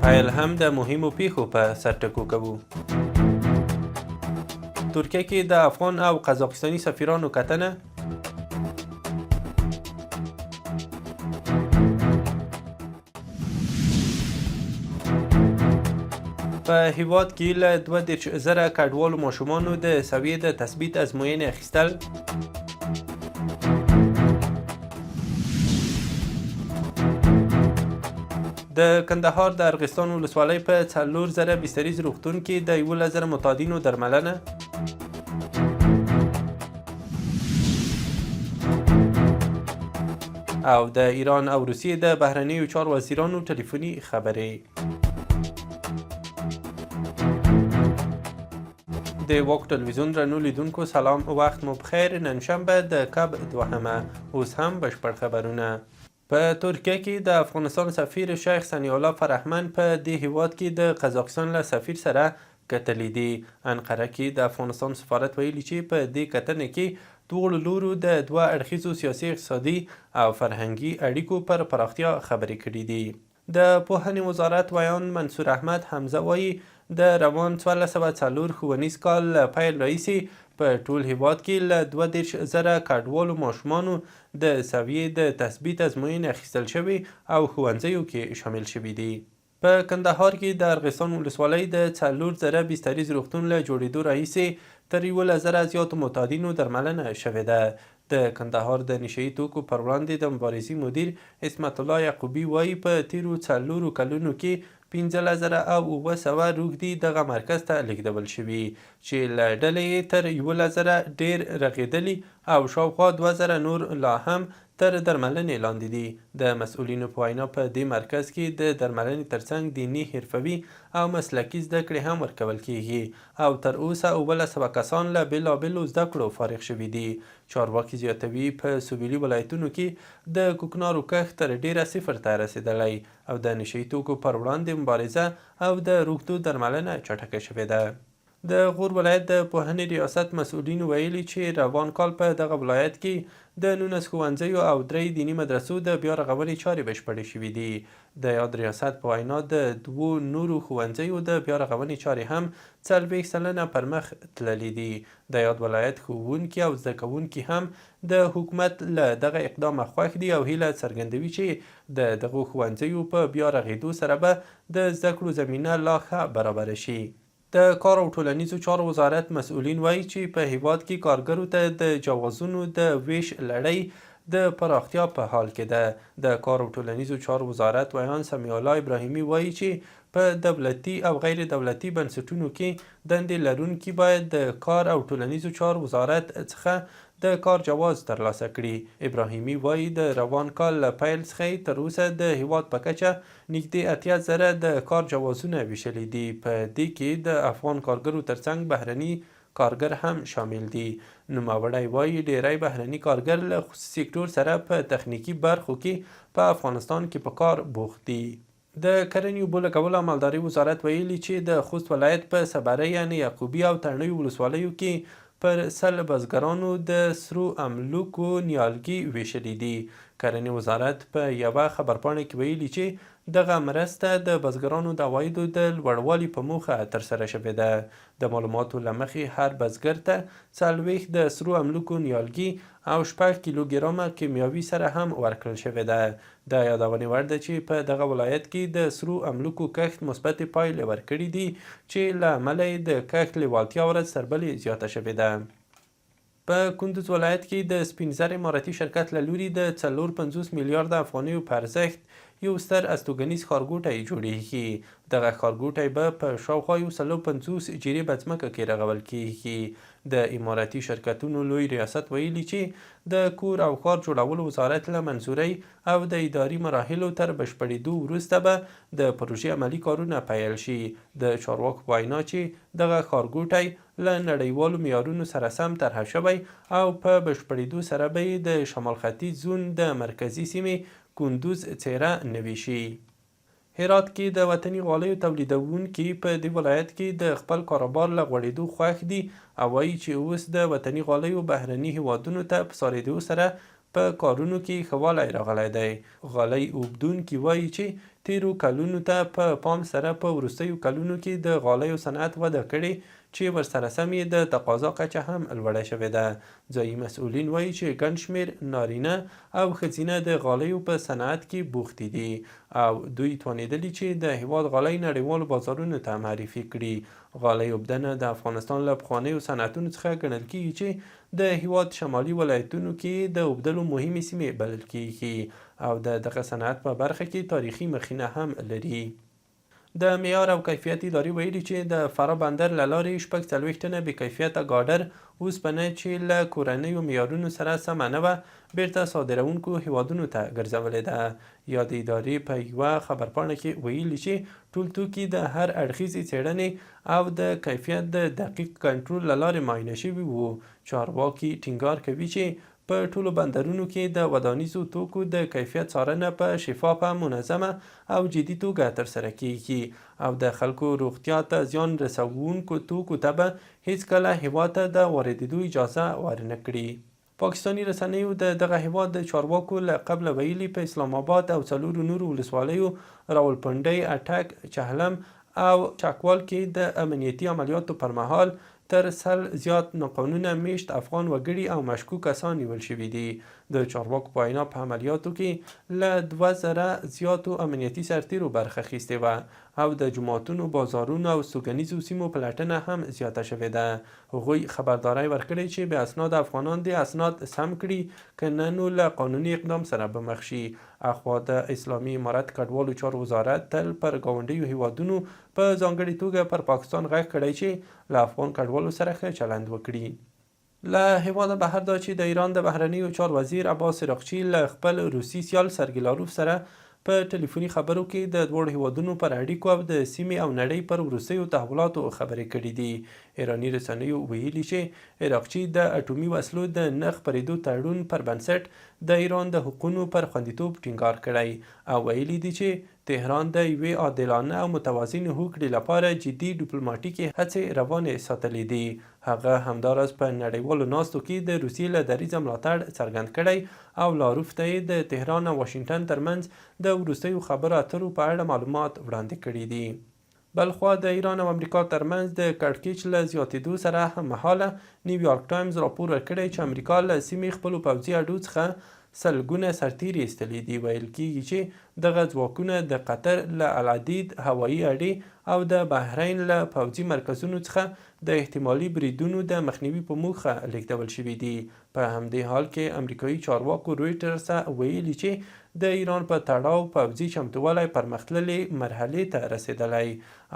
پیل هم د مهمو پیښو په سرټکو کوو. ترکیه کې د افغان او قزاقستاني سفیرانو کتنه. په هیواد کې له 22,000 کډوالو ماشومانو د سویې د تثبیت ازموینې اخیستل. د کندهار د ارغستان ولسوالۍ په 4,000 بستریز روغتون کې د 11,000 معتادینو درملنه. او د ایران او روسیې د بهرنیو چارو وزیرانو ټلیفوني خبرې. د واک ټلویزیون درنو لیدونکو سلام، وخت مو بخیر. نن شنبه د کب 2 اوس هم بشپړ خبرونه. په ترکیه کې د افغانستان سفیر شیخ سنی الله فرهمن په دې هیواد کې د قزاقستان له سفیر سره کتلې دي. انقره کې د افغانستان سفارت ویلي چې په دې کتنه کې دواړو لورو د 2 اړخیزو سیاسي، اقتصادي او فرهنګي اړیکو پر پراختیا خبرې کړې دي. د پوهنې وزارت ویان منصور احمد حمزه وایي د روان 1404 ښوونیز کال له پیل راهیسې په ټول هیواد کې له 22,000 کډوالو ماشومانو د سویې د تثبیت ازموینې اخیستل شوي او ښوونځیو کې شامل شوي دي. په کندهار کې د ارغستان ولسوالۍ د 4,000 بستریز روغتون له جوړېدو راهیسې تر 11,000 زیاتو معتادینو درملنه شوې ده. د کندهار د نشهیي توکو پر وړاندې د مبارزې مدیر عصمت الله یعقوبي وایي په تیرو 4 کلونو کې 15,900 روږدي دغه مرکز ته لیږدول شوي چې له ډلې یې تر 11,000 ډېر رغېدلي او شاوخوا 2,000 نور لا هم تر درملنې لاندې دي. د مسؤلینو په وینا په دې مرکز کې د درملنې ترڅنګ دیني، حرفوي او مسلکي زده کړې هم ورکول کیږي او تر اوسه 700 کسان له بېلابېلو زده کړو فارغ شوي دي. چارواکي زیاتوي په سویلي ولایتونو کې د کوکنارو کښت تر ډیره 0 ته رسېدلی او د نشهیي توکو پر وړاندې مبارزه او د روږدو درملنه چټکه شوې ده. د غور ولایت د پوهنې ریاست مسؤلینو ویلي چې روان کال په دغه ولایت کې د 19 ښوونځیو او 3 دیني مدرسو د بیا رغونې چارې بشپړې شوې دي. د یاد ریاست په وینا د 2 نورو ښوونځیو د بیا رغونې چارې هم 40% پر مخ تللي دي. د یاد ولایت ښوونکي او زده کوونکي هم د حکومت له دغه اقدامه خوښ دي او هیله څرګندوي چې د دغو ښوونځیو په بیا رغېدو سره به د زده کړو زمینه لا ښه برابره شي. د کار او ټولنیزو چارو وزارت مسؤلین وایي چې په هیواد کې کارګرو ته د جوازونو د ویش لړۍ د پراختیا په حال کې ده. د کار او ټولنیزو چارو وزارت ویان سمیع الله ابراهیمي وایي چې په دولتي او غیر دولتي بنسټونو کې دندې لرونکي باید د کار او ټولنیزو چارو وزارت څخه د کار جواز ترلاسه کړي. ابراهیمي وایي د روان کال له پیل څخه تر اوسه د هیواد په کچه نږدې 80,000 د کار جوازونه ویشلي دي. په دې کې د افغان کارګرو ترڅنګ بهرني کارګر هم شامل دي. نوموړی وایي ډیری بهرني کارګر له خصوصي سکتور سره په تخنیکي برخو کې په افغانستان کې په کار بوخت دي. د کرنې اوبو لګولو او مالدارۍ وزارت ویلي چې د خوست ولایت په صبرۍ یعنې یعقوبي او تڼیو ولسوالیو کې پر 100 بزګرانو د سرو املوکو نیالګي ویشلي دي. کرنې وزارت په یوه خبرپاڼه کې ویلي چې دغه مرسته د بزګرانو د عوایدو د لوړوالي په موخه ترسره شوې ده. د معلوماتو له مخې هر بزګر ته 40 د سرو املوکو نیالګي او 6 کیلوګرامه کیمیاوي سره هم ورکړل شوې ده. د یادونې وړ ده چې په دغه ولایت کې د سرو املوکو کښت مثبتې پایلې ورکړي دي چې له امله یې د کښت لیوالتیا ورځ تر بلې زیاته شوې ده. په کندوز ولایت کې د سپین زر اماراتي شرکت له لوري د 450 میلیارد افغانیو په ارزښت یو ستر استوګنیز ښارګوټی جوړیږي. دغه ښارګوټی به په شاوخوا 150 جریبه ځمکه کې رغول کیږي. د اماراتي شرکتونو لوی ریاست ویلي چې د کور او ښار جوړولو وزارت له منظورۍ او د اداري مراحلو تر بشپړېدو وروسته به د پروژې عملي کارونه پیل شي. د چارواکو په وینا چې دغه ښارګوټی له نړیوالو معیارونو سره سم طرحه شوی او په بشپړېدو سره به یې د شمال ختیځ زون د مرکزي سیمې کندوز څېره نوي شي. هرات کې د وطني غالیو تولیدونکي په دې ولایت کې د خپل کاروبار له غوړېدو خوښ دي او وایي چې اوس د وطني غالیو بهرني هیوادونو ته په صادرېدو سره په کارونو کې ښه والی راغلی دی. غالۍ اوبدونکي وایي چې تیرو کلونو ته په پام سره په وروستیو کلونو کې د غالیو صنعت وده کړې چې ورسره سم یې د تقاضا کچه هم لوړه شوې ده. ځایي مسؤلین وایي چې ګڼ شمېر نارینه او ښځینه د غالیو په صنعت کې بوختې دي او دوی توانېدلي چې د هیواد غالۍ نړیوالو بازارونو ته معرفي کړي. غالۍ اوبدنه د افغانستان له پخوانیو صنعتونو څخه ګڼل کېږي چې د هیواد شمالي ولایتونو کې د اوبدلو مهمې سیمې بلل کېږي او د دغه صنعت په برخه کې تاریخي مخینه هم لري. د معیار او کیفیت ادارې ویلي چې د فراه بندر له لارې 46 ټنه بې کیفیته ګاډر اوسپنه چې له کورنیو معیارونو سره سمه نه وه بیرته صادرونکو هیوادونو ته ګرځولې ده. یادې ادارې په یوه خبرپاڼه کې ویلي چې ټول توکي د هر اړخیزې څېړنې او د کیفیت د دقیق کنټرول له لارې معاینه شوي وو. چارواکي ټینګار کوي چې په ټولو بندرونو کې د ودانیزو توکو د کیفیت څارنه په شفافه، منظمه او جدي توګه ترسره کیږي او د خلکو روغتیا ته زیان رسوونکو توکو ته به هیڅکله هیواد ته د واردېدو اجازه ورنه کړي. پاکستاني رسنیو د دغه هیواد د چارواکو له قبله ویلي په اسلام آباد او څلورو نورو ولسوالیو راولپنډۍ، اټک، چهلم او چکوال کې د امنیتي عملیاتو پر مهال تر 100 زیات ناقانونه میشت افغان وګړي او مشکوک کسان نیول شوي دي. د چارواکو په وینا په عملیاتو کې له 2000 زیاتو امنیتي سرتیرو برخه اخیستې وه او د جوماتونو، بازارونو او سوګنیزو سیمو پلټنه هم زیاته شوې ده. هغوی خبرداری ورکړې چې بې اسناد افغانان د اسناد سم کړي که نه نو له قانوني اقدام سره به مخ شي. اخوا د اسلامي امارت کډوالو چارو وزارت تل پر ګاونډیو هیوادونو په ځانګړې توګه پر پاکستان غږ کړی چې له افغان کډوالو سره ښه چلند وکړي. له هیواده بهر دا چې د ایران د بهرنیو چارو وزیر عباس عراقچي له خپل روسي سیال سرګي لاروف سره په ټلیفوني خبرو کې د دواړو هیوادونو پر اړیکو او د سیمې او نړۍ پر وروستیو تحولاتو خبرې کړې دي. ایراني رسنیو ویلي چې عراقچي د اټومي وسلو د نه خپرېدو تړون پر بنسټ د ایران د حقونو پر خوندیتوب ټینګار کړی او ویلي دي چې تهران د یوې عادلانه او متوازن هوکړې لپاره جدي ډیپلوماټیکې هڅې روانې ساتلې دي. هغه همداراز په نړیوالو ناستو کې د روسیې له دریځه ملاتړ څرګند کړی او لاروف ته یې د تهران او واشنګټن ترمنځ د وروستیو خبرو اترو په اړه معلومات وړاندې کړي دي. بلخوا د ایران او امریکا ترمنځ د کړکېچ له زیاتېدو سره هممهاله نیویارک ټایمز راپور ورکړی چې امریکا له سیمې خپلو پوځي اډو څخه سلګونه سرتیري ایستلي دي. ویل کېږي چې دغه ځواکونه د قطر له العدید هوایي اډې او د بحرین له پوځي مرکزونو څخه د احتمالي بریدونو د مخنیوي په موخه لیږدول شوي دي. په همدې حال کې امریکایي چارواکو رویټرز ته ویلي چې د ایران په تړاو پوځي چمتووالی پرمختللې مرحلې ته رسېدلی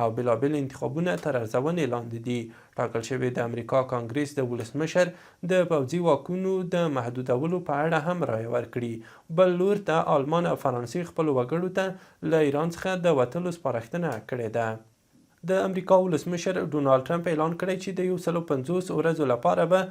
او بېلابېل انتخابونه تر ارزونې لاندې دي. ټاکل شوی د امریکا کانګریس د ولسمشر د پوځي واکونو د محدودولو په اړه هم رایه ورکړي. بل لور ته آلمان او فرانسې خپلو وګړو ته له ایران څخه د وتلو سپارښتنه کړې ده. د امریکا ولسمشر ډونالډ ټرمپ اعلان کړی چې د 150 ورځو لپاره به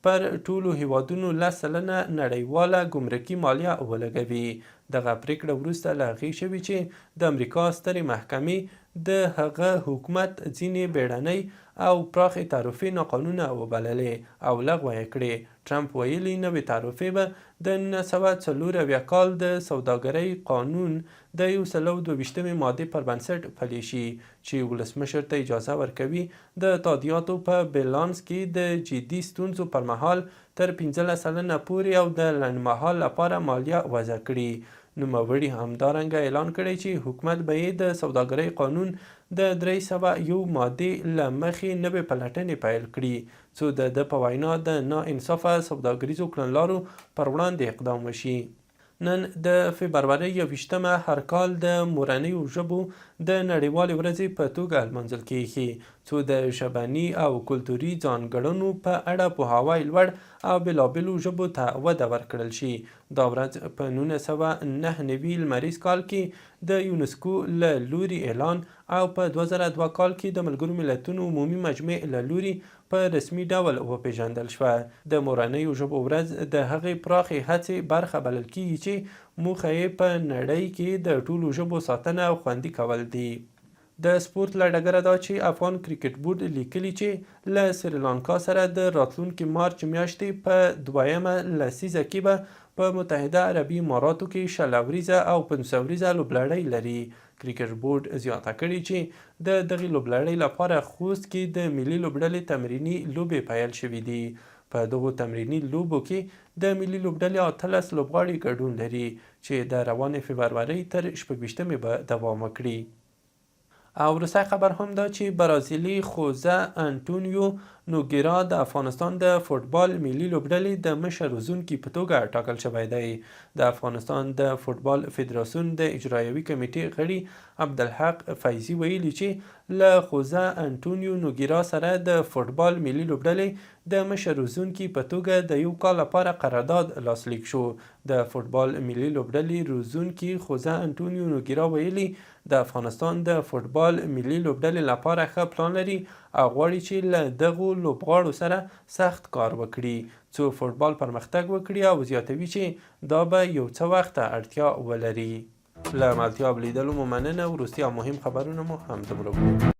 پر ټولو هیوادونو 10% نړیواله ګمرکي مالیه ولګوي. دغه پریکړه وروسته له هغې شوې چې د امریکا سترې محکمې د هغه حکومت ځینې بیړنۍ او پراخې تعرفې ناقانونه وبللې او لغوه یې کړې. ټرمپ ویلي نوې تعرفې به د 1994 کال د سوداګرۍ قانون د 122 مادې پر بنسټ پلي شي چې ولسمشر ته اجازه ورکوي د تادیاتو په بیلانس کې د جدي ستونزو پر مهال تر 15% پورې او د لنډمهال لپاره مالیه وضع کړي. نوموړي همدارنګه اعلان کړی چې حکومت به یې د سوداګرۍ قانون د 301 مادې له مخې نوې پلټنې پیل کړي څو د ده په وینا د ناانصافه سوداګریزو کړنلارو پر وړاندې اقدام وشي. نن د فبرورۍ 21 هر کال د مورنیو ژبو د نړیوالې ورځې په توګه لمانځل کیږي څو د ژبني او کلتوري ځانګړنو په اړه پوهاوی لوړ او بېلابېلو ژبو ته وده ورکړل شي. دا ورځ په 1999 لمریز کال کې د یونسکو له لوري اعلان او په 2002 کال کې د ملګرو ملتونو عمومي مجمع له لوري په رسمي ډول وپېژندل شوه. د مورنیو ژبو ورځ د هغې پراخې هڅې برخه بلل کېږي چې موخه یې په نړۍ کې د ټولو ژبو ساتنه او خوندي کول دي. د سپورت له ډګره دا چې افغان کرکټ بورډ لیکلي چې له سریلانکا سره د راتلونکي مارچ میاشتې په 2مه لسیزه کې به په متحده عربي اماراتو کې 20 اوریزه او 15 اوریزه لوبلړۍ لري. کرکټ بورډ زیاته کړې چې د دغې لوبلړۍ لپاره خوست کې د ملي لوبډلې تمریني لوبې پیل شوي دي. په دغو تمریني لوبو کې د ملي لوبډلې 18 لوبغاړي ګډون لري چې د روانې فبرورۍ تر 26 به دوام وکړي. او وروستی خبر هم دا چې برازیلي خوزه انټونیو نوګیرا د افغانستان د فوټبال ملي لوبډلې د مشر روزونکي په توګه ټاکل شوی دی. د افغانستان د فوټبال فدراسیون د اجرایوي کمیټې غړي عبدالحق فیضي ویلي چې له خوزه انټونیو نوګیرا سره د فوټبال ملي لوبډلې د مشر روزونکي په توګه د 1 کال لپاره قرارداد لاسلیک شو. د فوټبال ملي لوبډلې روزونکي خوزه انټونیو نوګیرا ویلي د افغانستان د فوټبال ملي لوبډلې لپاره ښه پلان لري او غواړي چې له دغو لوبغاړو سره سخت کار وکړي څو فوټبال پرمختګ وکړي او زیاتوي چې دا به یو څه وخت اړتیا ولري. له ملتیا لیدلو مو مننه. وروستي او مهم خبرونه مو همدومره وو.